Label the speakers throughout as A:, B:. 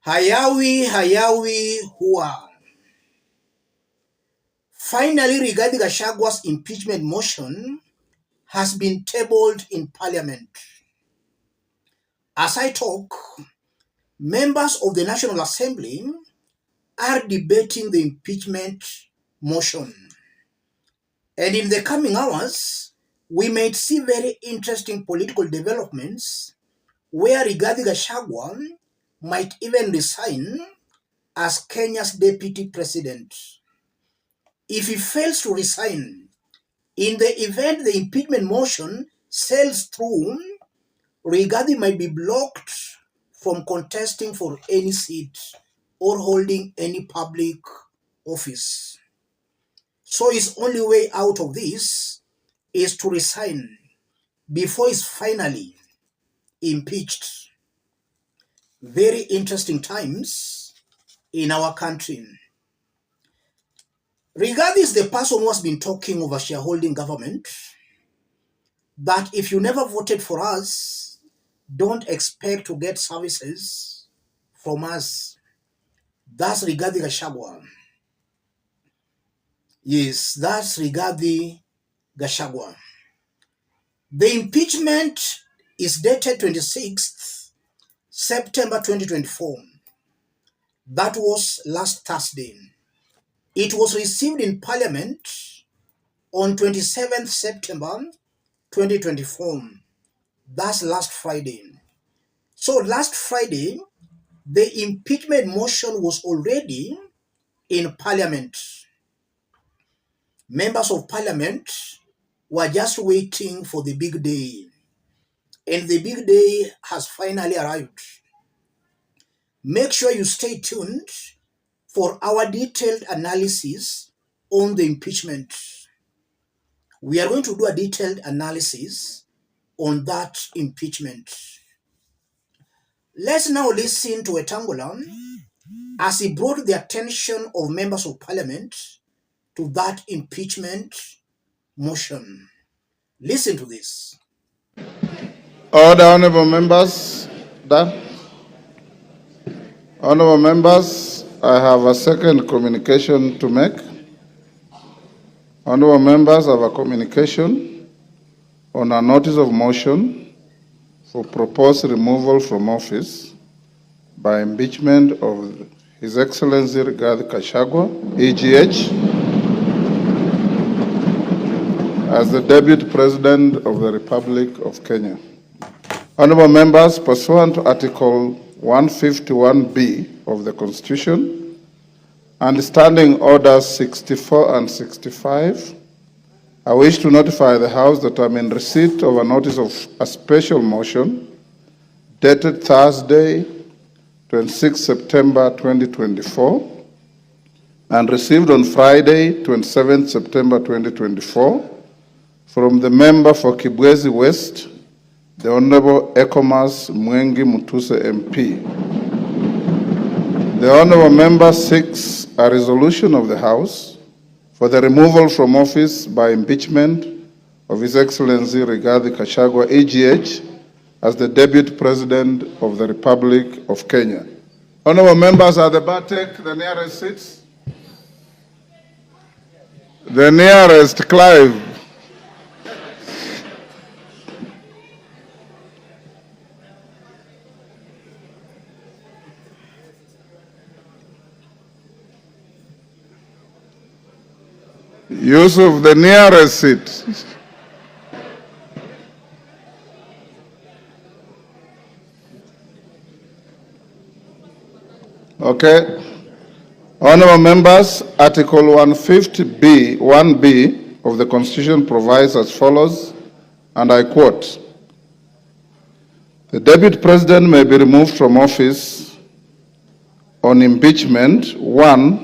A: Hayawi huwa. Finally, Rigathi Gachagwa's impeachment motion has been tabled in Parliament. As I talk, members of the National Assembly are debating the impeachment motion. And in the coming hours, we might see very interesting political developments where Rigathi Gachagua might even resign as Kenya's deputy president. If he fails to resign, in the event the impeachment motion sails through, Rigathi might be blocked from contesting for any seat or holding any public office. So his only way out of this is to resign before he's finally impeached. Very interesting times in our country. Rigathi is the person who has been talking over shareholding government, that if you never voted for us, don't expect to get services from us. That's Rigathi Gachagua. Yes, that's Rigathi Gachagua. The impeachment is dated 26th September 2024. That was last Thursday. It was received in Parliament on 27th September 2024. That's last Friday. So last Friday, the impeachment motion was already in Parliament. Members of Parliament were just waiting for the big day. And the big day has finally arrived. Make sure you stay tuned for our detailed analysis on the impeachment. We are going to do a detailed analysis on that impeachment. Let's now listen to Wetangula as he brought the attention of members of Parliament to that impeachment motion. Listen to this.
B: Order, honorable members. Honorable members, I have a second communication to make. Honorable members, I have a communication on a notice of motion for proposed removal from office by impeachment of His Excellency Rigathi Gachagua, EGH, as the Deputy President of the Republic of Kenya. Honorable members, pursuant to Article 151B of the Constitution and Standing Orders 64 and 65, I wish to notify the House that I'm in receipt of a notice of a special motion dated Thursday, 26 September 2024, and received on Friday, 27 September 2024, from the member for Kibwezi West, the Honorable Ekomas Mwengi Mutuse MP. The Honorable member seeks a resolution of the House for the removal from office by impeachment of His Excellency Rigathi Gachagua, EGH, as the Deputy President of the Republic of Kenya. Honorable members, at the bar, take the nearest seats. The nearest, Clive. Yusuf, the nearest seat. Okay. Honorable members, Article 150B, 1B of the Constitution provides as follows, and I quote, "The Deputy President may be removed from office on impeachment, 1,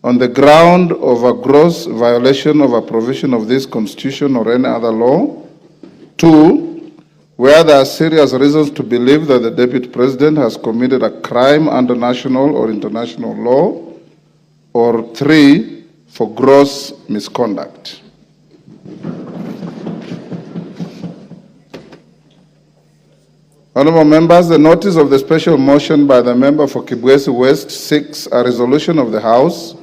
B: on the ground of a gross violation of a provision of this Constitution or any other law. 2, where there are serious reasons to believe that the Deputy President has committed a crime under national or international law. Or 3, for gross misconduct." Honorable members, the notice of the special motion by the member for KWISHA West seeks a resolution of the House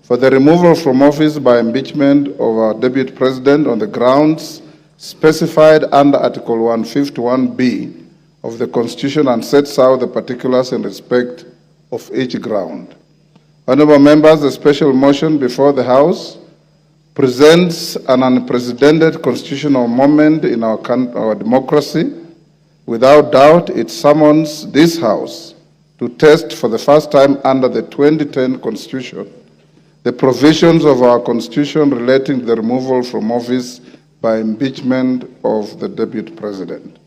B: for the removal from office by impeachment of our Deputy President on the grounds specified under Article 151B of the Constitution and sets out the particulars in respect of each ground. Honorable members, the special motion before the House presents an unprecedented constitutional moment in our democracy. Without doubt, it summons this House to test for the first time under the 2010 Constitution the provisions of our Constitution relating to the removal from office by impeachment of the Deputy President.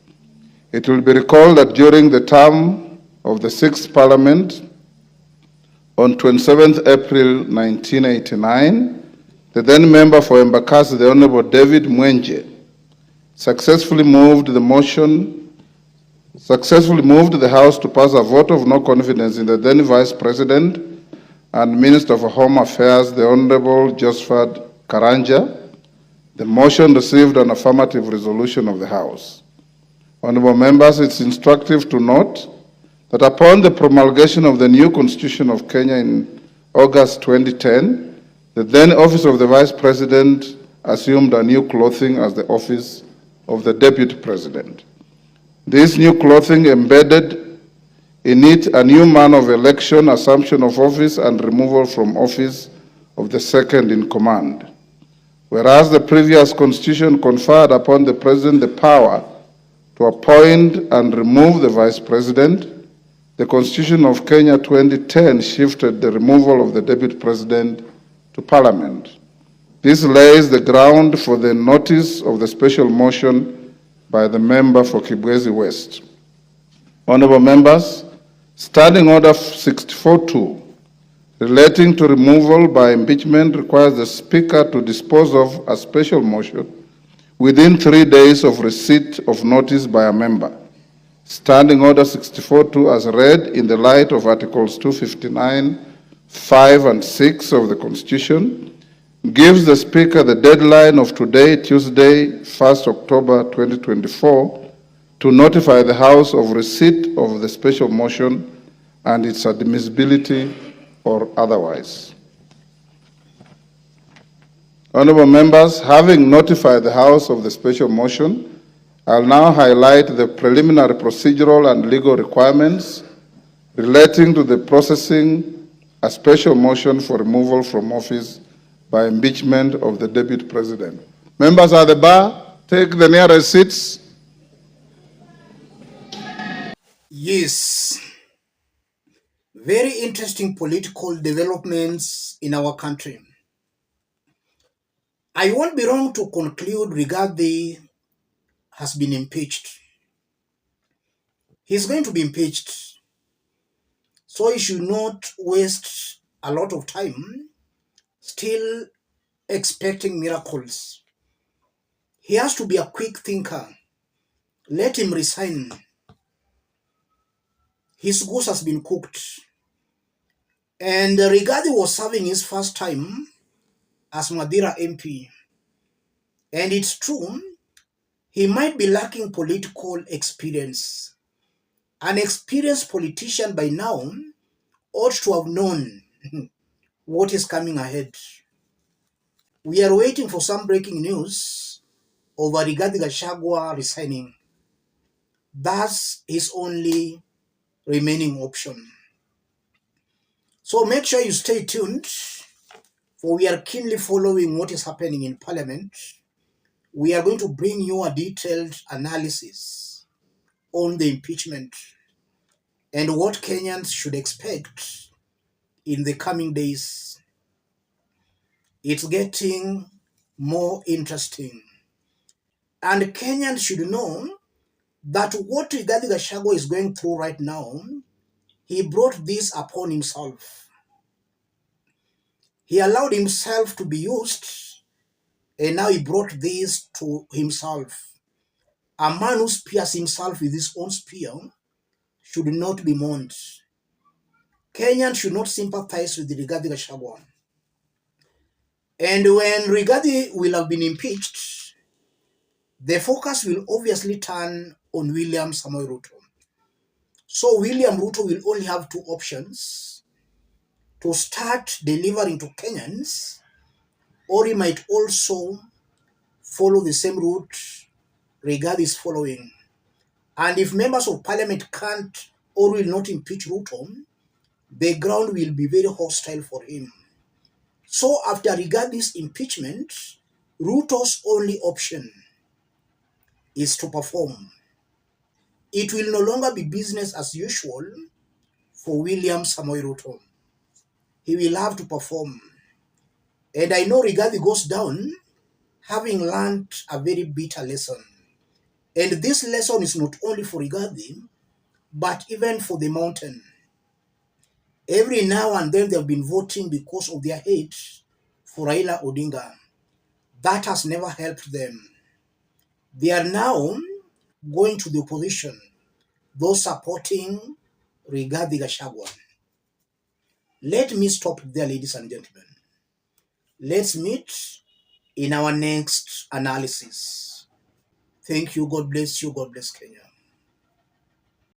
B: It will be recalled that during the term of the 6th Parliament, on 27th April 1989, the then member for Embakasi, the Honorable David Mwenje, successfully moved the House to pass a vote of no confidence in the then Vice President and Minister for Home Affairs, the Honorable Josephat Karanja. The motion received an affirmative resolution of the House. Honorable members, it's instructive to note that upon the promulgation of the new Constitution of Kenya in August 2010, the then office of the Vice President assumed a new clothing as the office of the Deputy President. This new clothing embedded in it a new manner of election, assumption of office, and removal from office of the second in command. Whereas the previous Constitution conferred upon the President the power to appoint and remove the Vice President, the Constitution of Kenya 2010 shifted the removal of the Deputy President to Parliament. This lays the ground for the notice of the special motion by the member for KWISHA West. Honorable members, Standing Order 64.2 relating to removal by impeachment requires the Speaker to dispose of a special motion within 3 days of receipt of notice by a member. Standing Order 64.2 as read in the light of Articles 259, 5 and 6 of the Constitution gives the Speaker the deadline of today, Tuesday, 1st October 2024, to notify the House of receipt of the special motion and its admissibility or otherwise. Honorable members, having notified the House of the special motion, I'll now highlight the preliminary procedural and legal requirements relating to the processing a special motion for removal from office by impeachment of the Deputy President. Members at the bar, take the nearest seats.
A: Yes, very interesting political developments in our country. I won't be wrong to conclude Rigathi has been impeached. He's going to be impeached, so he should not waste a lot of time still expecting miracles. He has to be a quick thinker. Let him resign. His goose has been cooked. And Rigathi was serving his first time as Madira MP. And it's true, he might be lacking political experience. An experienced politician by now ought to have known what is coming ahead. We are waiting for some breaking news over Rigathi Gachagua resigning. That's his only remaining option. So make sure you stay tuned, for we are keenly following what is happening in Parliament. We are going to bring you a detailed analysis on the impeachment and what Kenyans should expect in the coming days. It's getting more interesting. And Kenyans should know that what Rigathi Gachagua is going through right now, he brought this upon himself. He allowed himself to be used, and now he brought this to himself. A man who spears himself with his own spear should not be mourned. Kenyans should not sympathize with Rigathi Gachagua. And when Rigathi will have been impeached, the focus will obviously turn on William Samoei Ruto. So William Ruto will only have two options: to start delivering to Kenyans, or he might also follow the same route Rigathi is following. And if members of parliament can't or will not impeach Ruto, the ground will be very hostile for him. So after Rigathi's impeachment, Ruto's only option is to perform. It will no longer be business as usual for William Samoei Ruto. He will have to perform. And I know Rigathi goes down having learned a very bitter lesson. And this lesson is not only for Rigathi, but even for the mountain. Every now and then they've been voting because of their hate for Raila Odinga. That has never helped them. They are now going to the opposition, those supporting Rigathi Gachagua. Let me stop there, ladies and gentlemen. Let's meet in our next analysis. Thank you. God bless you. God bless Kenya.